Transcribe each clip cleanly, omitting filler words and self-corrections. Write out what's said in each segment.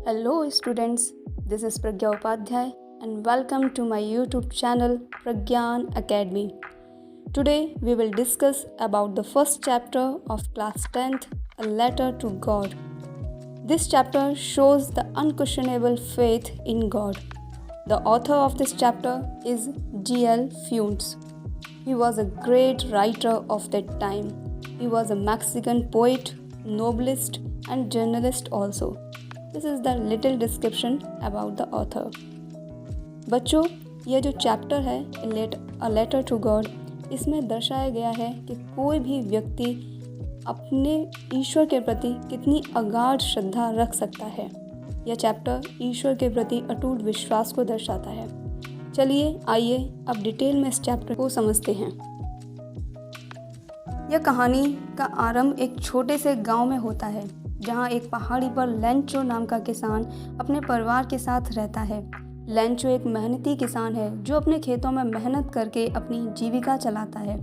Hello students, this is Pragya Upadhyay and welcome to my YouTube channel Pragyan Academy. Today we will discuss about the first chapter of class 10th, A Letter to God. This chapter shows the unquestionable faith in God. The author of this chapter is G.L. Funes. He was a great writer of that time. He was a Mexican poet, novelist and journalist also. This is the little description about the author. बच्चों, यह जो chapter है a letter to God, इसमें दर्शाया गया है कि कोई भी व्यक्ति अपने ईश्वर के प्रति कितनी अगाध श्रद्धा रख सकता है। यह चैप्टर ईश्वर के प्रति अटूट विश्वास को दर्शाता है। चलिए आइए अब डिटेल में इस चैप्टर को समझते हैं। यह कहानी का आरंभ एक छोटे से गांव में होता है, जहां एक पहाड़ी पर लेंचो नाम का किसान अपने परिवार के साथ रहता है। लेंचो एक मेहनती किसान है जो अपने खेतों में मेहनत करके अपनी जीविका चलाता है।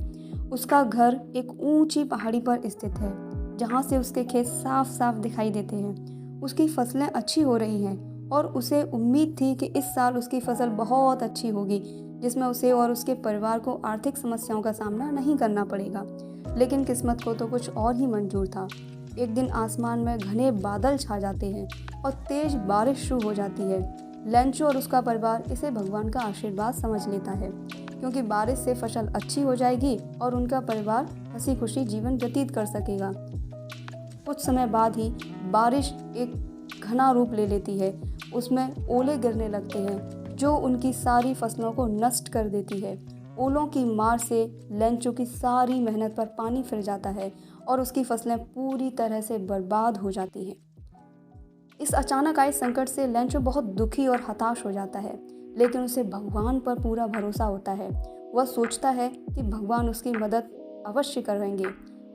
उसका घर एक ऊंची पहाड़ी पर स्थित है, जहां से उसके खेत साफ साफ दिखाई देते हैं। उसकी फसलें अच्छी हो रही हैं और उसे उम्मीद थी कि इस साल उसकी फसल बहुत अच्छी होगी, जिसमें उसे और उसके परिवार को आर्थिक समस्याओं का सामना नहीं करना पड़ेगा। लेकिन किस्मत को तो कुछ और ही मंजूर था। एक दिन आसमान में घने बादल छा जाते हैं और तेज बारिश शुरू हो जाती है। लेंचो और उसका परिवार इसे भगवान का आशीर्वाद समझ लेता है, क्योंकि बारिश से फसल अच्छी हो जाएगी और उनका परिवार हंसी खुशी जीवन व्यतीत कर सकेगा। कुछ समय बाद ही बारिश एक घना रूप ले लेती है। उसमें ओले गिरने लगते हैं जो उनकी सारी फसलों को नष्ट कर देती है। ओलों की मार से लेंचो की सारी मेहनत पर पानी फिर जाता है और उसकी फसलें पूरी तरह से बर्बाद हो जाती हैं। इस अचानक आए संकट से लेंचो बहुत दुखी और हताश हो जाता है, लेकिन उसे भगवान पर पूरा भरोसा होता है। वह सोचता है कि भगवान उसकी मदद अवश्य करेंगे।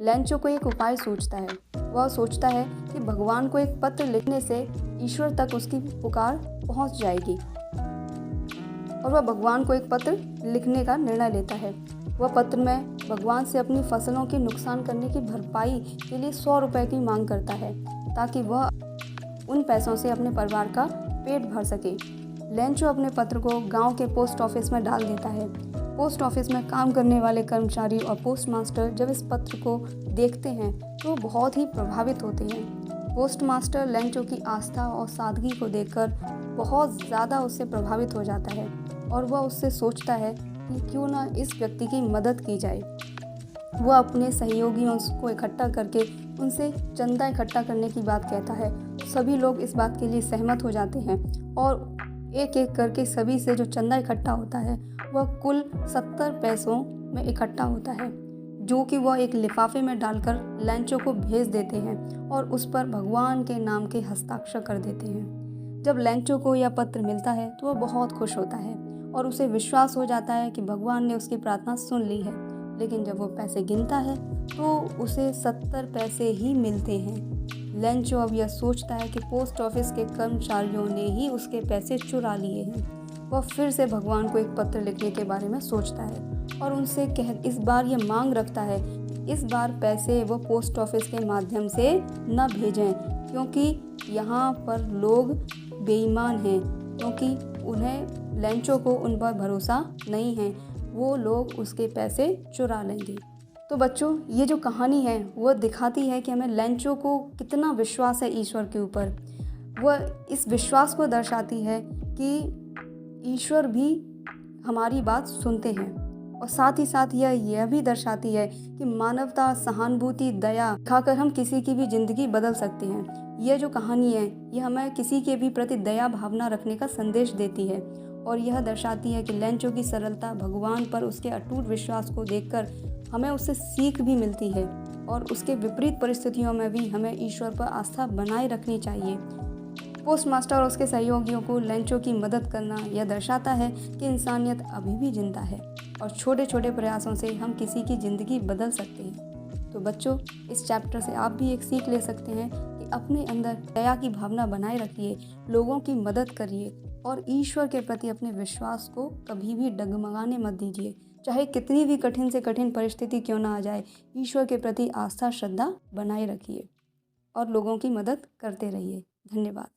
लेंचो को एक उपाय सोचता है। वह सोचता है कि भगवान को एक पत्र लिखने से ईश्वर तक उसकी पुकार पहुंच जाएगी, और वह भगवान को एक पत्र लिखने का निर्णय लेता है। वह पत्र में भगवान से अपनी फसलों के नुकसान करने की भरपाई के लिए 100 रुपये की मांग करता है, ताकि वह उन पैसों से अपने परिवार का पेट भर सके। लेंचो अपने पत्र को गांव के पोस्ट ऑफिस में डाल देता है। पोस्ट ऑफिस में काम करने वाले कर्मचारी और पोस्ट मास्टर जब इस पत्र को देखते हैं तो बहुत ही प्रभावित होते हैं। पोस्ट मास्टर लेंचो की आस्था और सादगी को देखकर बहुत ज़्यादा उससे प्रभावित हो जाता है और वह उससे सोचता है कि क्यों ना इस व्यक्ति की मदद की जाए। वह अपने सहयोगियों को इकट्ठा करके उनसे चंदा इकट्ठा करने की बात कहता है। सभी लोग इस बात के लिए सहमत हो जाते हैं और एक एक करके सभी से जो चंदा इकट्ठा होता है वह कुल 70 पैसों में इकट्ठा होता है, जो कि वह एक लिफाफे में डालकर लेंचो को भेज देते हैं और उस पर भगवान के नाम के हस्ताक्षर कर देते हैं। जब लेंचो को यह पत्र मिलता है तो वह बहुत खुश होता है और उसे विश्वास हो जाता है कि भगवान ने उसकी प्रार्थना सुन ली है। लेकिन जब वो पैसे गिनता है तो उसे 70 पैसे ही मिलते हैं। लेंचो अब यह सोचता है कि पोस्ट ऑफिस के कर्मचारियों ने ही उसके पैसे चुरा लिए हैं। वह फिर से भगवान को एक पत्र लिखने के बारे में सोचता है और उनसे इस बार यह मांग रखता है कि इस बार पैसे वो पोस्ट ऑफिस के माध्यम से न भेजें, क्योंकि यहाँ पर लोग बेईमान हैं, क्योंकि उन्हें लेंचो को उन पर भरोसा नहीं है। वो लोग उसके पैसे चुरा लेंगे। तो बच्चों, ये जो कहानी है वो दिखाती है कि हमें लेंचो को कितना विश्वास है ईश्वर के ऊपर। वह इस विश्वास को दर्शाती है कि ईश्वर भी हमारी बात सुनते हैं, और साथ ही साथ यह भी दर्शाती है कि मानवता, सहानुभूति, दया दिखाकर हम किसी की भी ज़िंदगी बदल सकते हैं। यह जो कहानी है ये हमें किसी के भी प्रति दया भावना रखने का संदेश देती है, और यह दर्शाती है कि लेंचो की सरलता, भगवान पर उसके अटूट विश्वास को देखकर हमें उससे सीख भी मिलती है, और उसके विपरीत परिस्थितियों में भी हमें ईश्वर पर आस्था बनाए रखनी चाहिए। पोस्ट मास्टर और उसके सहयोगियों को लेंचो की मदद करना यह दर्शाता है कि इंसानियत अभी भी जिंदा है और छोटे छोटे प्रयासों से हम किसी की ज़िंदगी बदल सकते हैं। तो बच्चों, इस चैप्टर से आप भी एक सीख ले सकते हैं कि अपने अंदर दया की भावना बनाए रखिए, लोगों की मदद करिए और ईश्वर के प्रति अपने विश्वास को कभी भी डगमगाने मत दीजिए। चाहे कितनी भी कठिन से कठिन परिस्थिति क्यों ना आ जाए, ईश्वर के प्रति आस्था, श्रद्धा बनाए रखिए और लोगों की मदद करते रहिए। धन्यवाद।